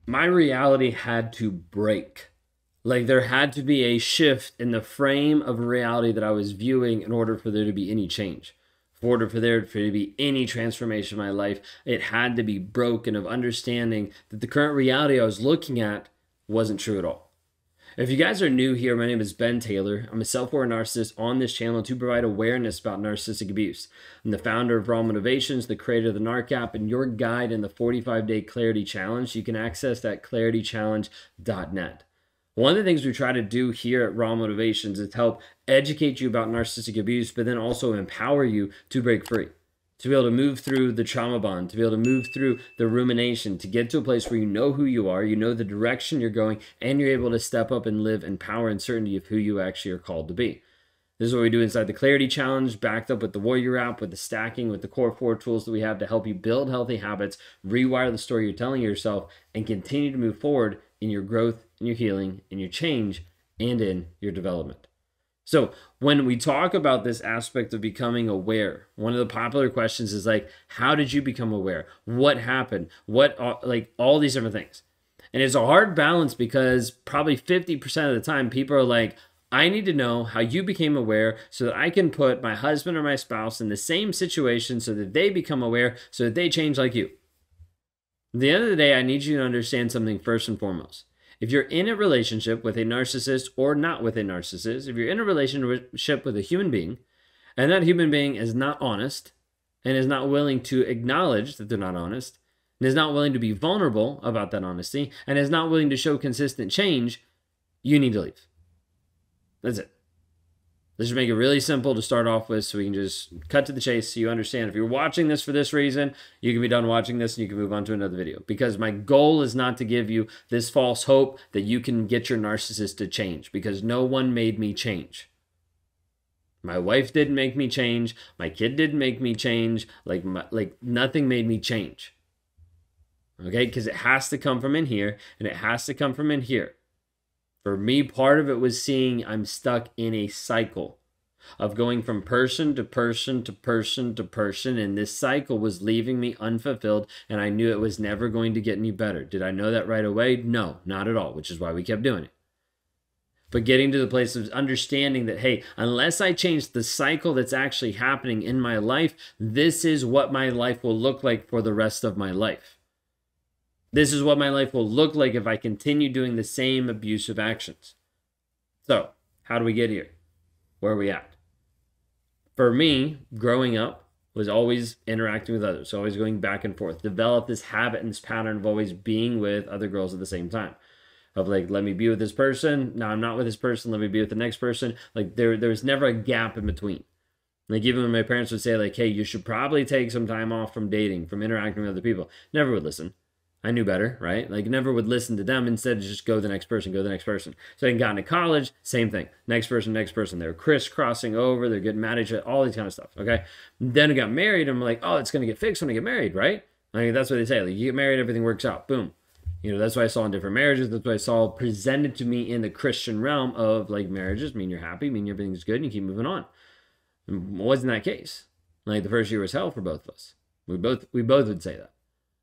my reality had to break. Like there had to be a shift in the frame of reality that I was viewing in order for there to be any change. In order for there to be any transformation in my life, it had to be broken of understanding that the current reality I was looking at wasn't true at all. If you guys are new here, my name is Ben Taylor. I'm a self-aware narcissist on this channel to provide awareness about narcissistic abuse. I'm the founder of Raw Motivations, the creator of the NARC app, and your guide in the 45-day Clarity Challenge. You can access that claritychallenge.net. One of the things we try to do here at Raw Motivations is help educate you about narcissistic abuse, but then also empower you to break free, to be able to move through the trauma bond, to be able to move through the rumination, to get to a place where you know who you are, you know the direction you're going, and you're able to step up and live in power and certainty of who you actually are called to be. This is what we do inside the Clarity Challenge, backed up with the Warrior app, with the stacking, with the core 4 tools that we have to help you build healthy habits, rewire the story you're telling yourself, and continue to move forward in your growth, in your healing, in your change, and in your development. So when we talk about this aspect of becoming aware, one of the popular questions is like, how did you become aware? What happened? Like all these different things. And it's a hard balance because probably 50% of the time people are like, I need to know how you became aware so that I can put my husband or my spouse in the same situation so that they become aware so that they change like you. At the end of the day, I need you to understand something first and foremost. If you're in a relationship with a narcissist or not with a narcissist, if you're in a relationship with a human being and that human being is not honest and is not willing to acknowledge that they're not honest and is not willing to be vulnerable about that honesty and is not willing to show consistent change, you need to leave. That's it. Let's just make it really simple to start off with so we can just cut to the chase so you understand. If you're watching this for this reason, you can be done watching this and you can move on to another video. Because my goal is not to give you this false hope that you can get your narcissist to change, because no one made me change. My wife didn't make me change. My kid didn't make me change. Like nothing made me change. Okay? Because it has to come from in here and it has to come from in here. For me, part of it was seeing I'm stuck in a cycle of going from person to person to person to person, and this cycle was leaving me unfulfilled, and I knew it was never going to get any better. Did I know that right away? No, not at all, which is why we kept doing it. But getting to the place of understanding that, hey, unless I change the cycle that's actually happening in my life, this is what my life will look like for the rest of my life. This is what my life will look like if I continue doing the same abusive actions. So, how do we get here? Where are we at? For me, growing up was always interacting with others, so always going back and forth. Develop this habit and this pattern of always being with other girls at the same time. Of like, let me be with this person. No, I'm not with this person. Let me be with the next person. Like there was never a gap in between. Like even when my parents would say like, hey, you should probably take some time off from dating, from interacting with other people. Never would listen. I knew better, right? Like never would listen to them. Instead, just go to the next person, go to the next person. So I got into college, same thing. Next person, next person. They're crisscrossing over. They're getting mad at each other, all these kind of stuff, okay? Then I got married. I'm like, oh, it's going to get fixed when I get married, right? I mean, that's what they say. Like you get married, everything works out. Boom. You know, that's what I saw in different marriages. That's what I saw presented to me in the Christian realm of like marriages mean you're happy, mean everything's good, and you keep moving on. It wasn't that case. Like the first year was hell for both of us. We both would say that.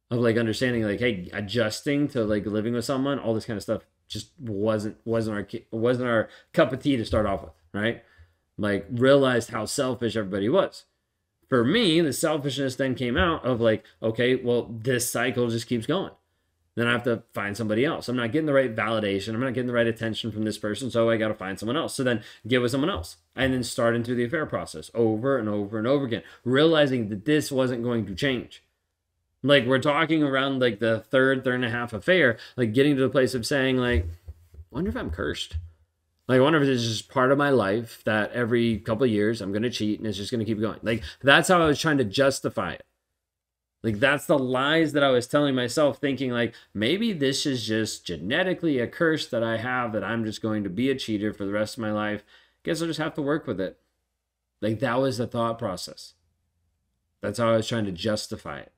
Of like understanding like, hey, adjusting to like living with someone, all this kind of stuff just wasn't our cup of tea to start off with, right? Like realized how selfish everybody was. For me, the selfishness then came out of like, okay, well, this cycle just keeps going. Then I have to find somebody else. I'm not getting the right validation. I'm not getting the right attention from this person, so I got to find someone else. So then get with someone else. And then start into the affair process over and over and over again, realizing that this wasn't going to change. Like we're talking around like the third and a half affair, like getting to the place of saying like, wonder if I'm cursed. Like I wonder if it's just part of my life that every couple of years I'm going to cheat and it's just going to keep going. Like that's how I was trying to justify it. Like that's the lies that I was telling myself, thinking like maybe this is just genetically a curse that I have, that I'm just going to be a cheater for the rest of my life. Guess I'll just have to work with it. Like that was the thought process. That's how I was trying to justify it.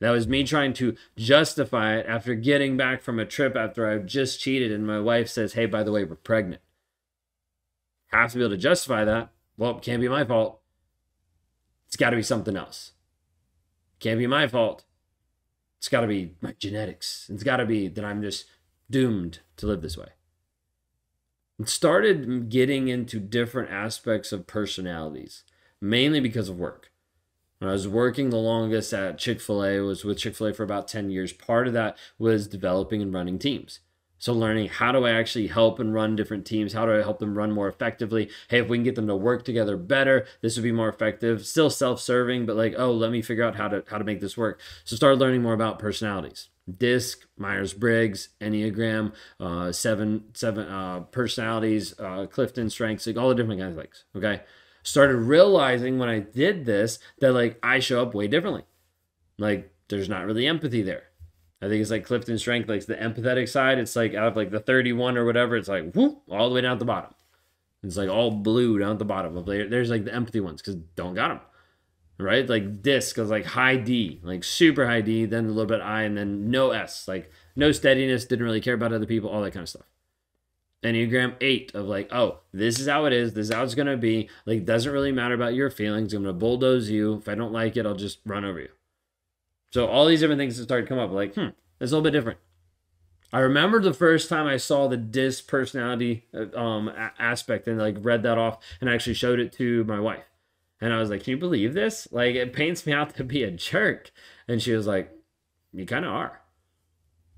That was me trying to justify it after getting back from a trip after I've just cheated and my wife says, hey, by the way, we're pregnant. Have to be able to justify that. Well, it can't be my fault. It's got to be something else. Can't be my fault. It's got to be my genetics. It's got to be that I'm just doomed to live this way. And started getting into different aspects of personalities, mainly because of work. When I was working the longest at Chick-fil-A, was with Chick-fil-A for about 10 years. Part of that was developing and running teams. So learning, how do I actually help and run different teams? How do I help them run more effectively? Hey, if we can get them to work together better, this would be more effective. Still self-serving, but like, oh, let me figure out how to make this work. So started learning more about personalities. DISC, Myers-Briggs, Enneagram, seven personalities, Clifton Strengths, like all the different kinds of things. Okay. Started realizing when I did this that like I show up way differently. Like there's not really empathy there. I think it's like Clifton Strength, like the empathetic side. It's like out of like the 31 or whatever, it's like whoop, all the way down at the bottom. It's like all blue down at the bottom. There's like the empathy ones because don't got them. Right? Like DISC is like high D, like super high D, then a little bit I, and then no S, like no steadiness, didn't really care about other people, all that kind of stuff. Enneagram 8 of like, oh, this is how it is. This is how it's going to be. Like, doesn't really matter about your feelings. I'm going to bulldoze you. If I don't like it, I'll just run over you. So all these different things that started to come up, like, it's a little bit different. I remember the first time I saw the DISC personality aspect and like read that off and actually showed it to my wife. And I was like, can you believe this? Like, it paints me out to be a jerk. And she was like, you kind of are.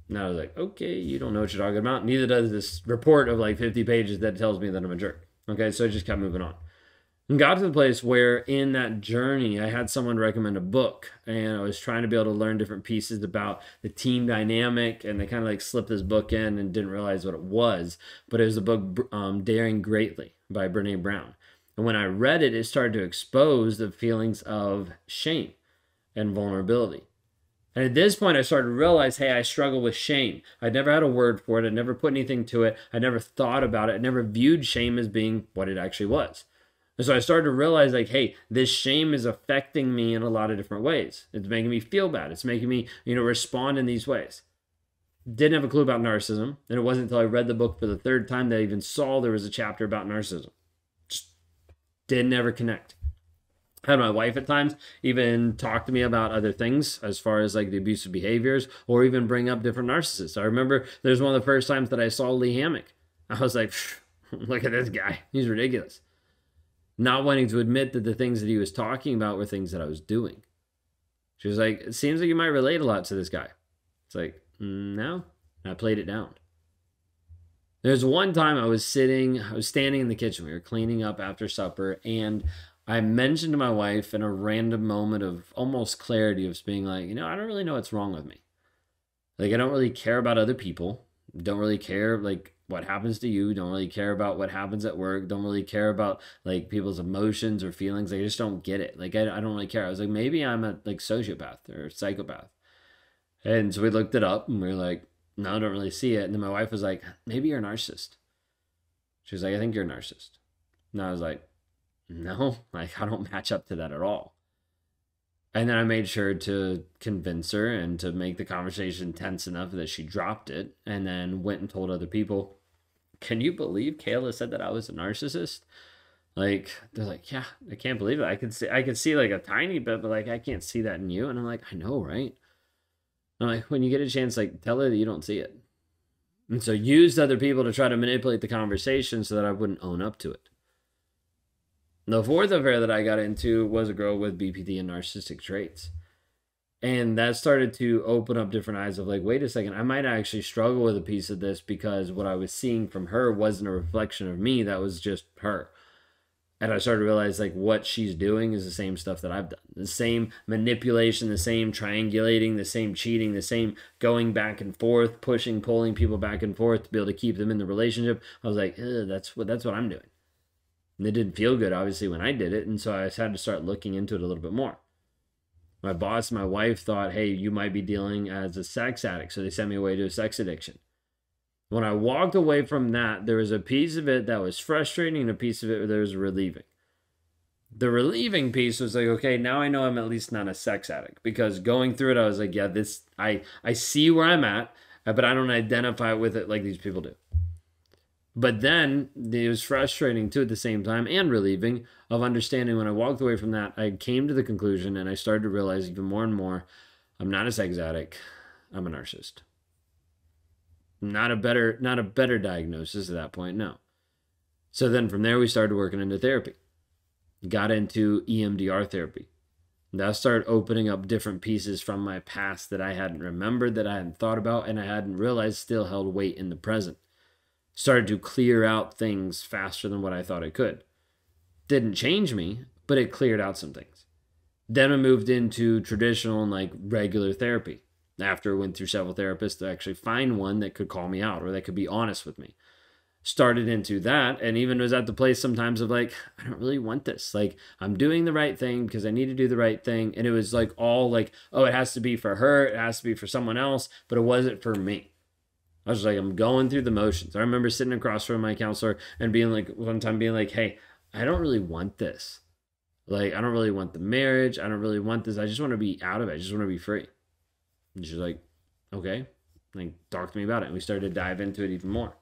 And I was like, okay, you don't know what you're talking about. Neither does this report of like 50 pages that tells me that I'm a jerk. Okay, so I just kept moving on. And got to the place where in that journey, I had someone recommend a book. And I was trying to be able to learn different pieces about the team dynamic. And they kind of like slipped this book in and didn't realize what it was. But it was the book Daring Greatly by Brene Brown. And when I read it, it started to expose the feelings of shame and vulnerability. And at this point, I started to realize, hey, I struggle with shame. I'd never had a word for it. I'd never put anything to it. I never thought about it. I never viewed shame as being what it actually was. And so I started to realize, like, hey, this shame is affecting me in a lot of different ways. It's making me feel bad. It's making me, respond in these ways. Didn't have a clue about narcissism. And it wasn't until I read the book for the third time that I even saw there was a chapter about narcissism. Just didn't ever connect. Had my wife at times even talk to me about other things as far as like the abusive behaviors or even bring up different narcissists. I remember there's one of the first times that I saw Lee Hammock. I was like, look at this guy. He's ridiculous. Not wanting to admit that the things that he was talking about were things that I was doing. She was like, it seems like you might relate a lot to this guy. It's like, no. And I played it down. There's one time I was standing in the kitchen. We were cleaning up after supper and I mentioned to my wife in a random moment of almost clarity of being like, I don't really know what's wrong with me. Like, I don't really care about other people. Don't really care, like, what happens to you. Don't really care about what happens at work. Don't really care about, like, people's emotions or feelings. I just don't get it. Like, I don't really care. I was like, maybe I'm a, like, sociopath or psychopath. And so we looked it up and we were like, no, I don't really see it. And then my wife was like, maybe you're a narcissist. She was like, I think you're a narcissist. And I was like, no, like I don't match up to that at all. And then I made sure to convince her and to make the conversation tense enough that she dropped it and then went and told other people. Can you believe Kayla said that I was a narcissist? Like, they're like, yeah, I can't believe it. I could see like a tiny bit, but like I can't see that in you. And I'm like, I know, right? I'm like, when you get a chance, like tell her that you don't see it. And so used other people to try to manipulate the conversation so that I wouldn't own up to it. The fourth affair that I got into was a girl with BPD and narcissistic traits. And that started to open up different eyes of like, wait a second, I might actually struggle with a piece of this because what I was seeing from her wasn't a reflection of me. That was just her. And I started to realize like what she's doing is the same stuff that I've done. The same manipulation, the same triangulating, the same cheating, the same going back and forth, pushing, pulling people back and forth to be able to keep them in the relationship. I was like, that's what I'm doing. And it didn't feel good, obviously, when I did it. And so I had to start looking into it a little bit more. My boss and my wife thought, hey, you might be dealing as a sex addict. So they sent me away to a sex addiction. When I walked away from that, there was a piece of it that was frustrating and a piece of it that was relieving. The relieving piece was like, okay, now I know I'm at least not a sex addict. Because going through it, I was like, yeah, I see where I'm at, but I don't identify with it like these people do. But then it was frustrating too at the same time and relieving of understanding when I walked away from that, I came to the conclusion and I started to realize even more and more, I'm not a sex addict. I'm a narcissist. Not a better diagnosis at that point, no. So then from there we started working into therapy. Got into EMDR therapy. That started opening up different pieces from my past that I hadn't remembered, that I hadn't thought about, and I hadn't realized still held weight in the present. Started to clear out things faster than what I thought it could. Didn't change me, but it cleared out some things. Then I moved into traditional and like regular therapy. After I went through several therapists to actually find one that could call me out or that could be honest with me. Started into that, and even was at the place sometimes of like, I don't really want this. Like, I'm doing the right thing because I need to do the right thing. And it was like all like, oh, it has to be for her, it has to be for someone else, but it wasn't for me. I was like, I'm going through the motions. I remember sitting across from my counselor and being like, one time being like, hey, I don't really want this. Like, I don't really want the marriage. I don't really want this. I just want to be out of it. I just want to be free. And she's like, okay, like, talk to me about it. And we started to dive into it even more.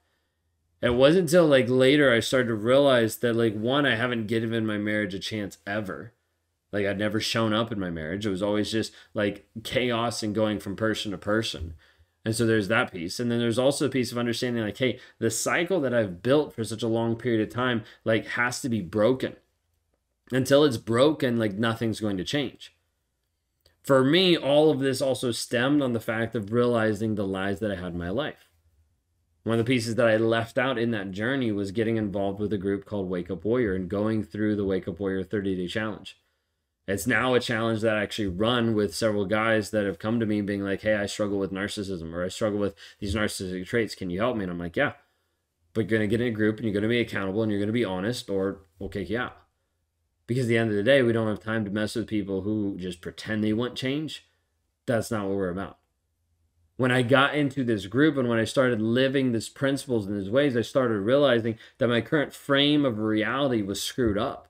It wasn't until like later I started to realize that like, one, I haven't given my marriage a chance ever. Like, I'd never shown up in my marriage. It was always just like chaos and going from person to person. And so there's that piece. And then there's also a piece of understanding like, hey, the cycle that I've built for such a long period of time, like, has to be broken. Until it's broken, like, nothing's going to change. For me, all of this also stemmed on the fact of realizing the lies that I had in my life. One of the pieces that I left out in that journey was getting involved with a group called Wake Up Warrior and going through the Wake Up Warrior 30-day challenge. It's now a challenge that I actually run with several guys that have come to me being like, hey, I struggle with narcissism, or I struggle with these narcissistic traits. Can you help me? And I'm like, yeah, but you're going to get in a group and you're going to be accountable and you're going to be honest, or we'll kick you out. Because at the end of the day, we don't have time to mess with people who just pretend they want change. That's not what we're about. When I got into this group and when I started living these principles and these ways, I started realizing that my current frame of reality was screwed up.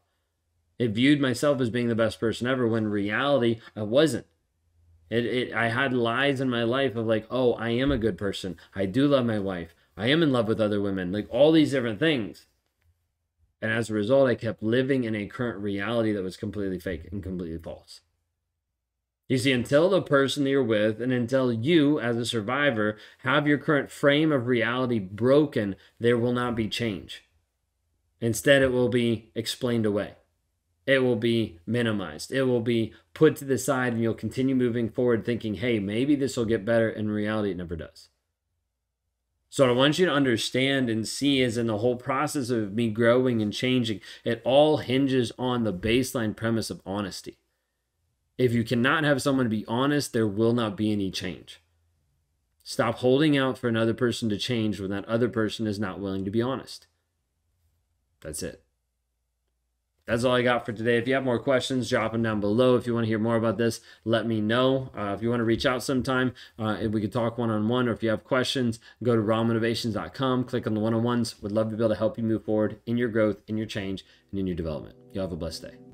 It viewed myself as being the best person ever, when in reality, I wasn't. I had lies in my life of like, oh, I am a good person. I do love my wife. I am in love with other women. Like, all these different things. And as a result, I kept living in a current reality that was completely fake and completely false. You see, until the person that you're with and until you, as a survivor, have your current frame of reality broken, there will not be change. Instead, it will be explained away. It will be minimized. It will be put to the side, and you'll continue moving forward thinking, hey, maybe this will get better. In reality, it never does. So what I want you to understand and see is, in the whole process of me growing and changing, it all hinges on the baseline premise of honesty. If you cannot have someone be honest, there will not be any change. Stop holding out for another person to change when that other person is not willing to be honest. That's it. That's all I got for today. If you have more questions, drop them down below. If you want to hear more about this, let me know. If you want to reach out sometime, if we could talk one-on-one, or if you have questions, go to rawmotivations.com, click on the one-on-ones. Would love to be able to help you move forward in your growth, in your change, and in your development. You have a blessed day.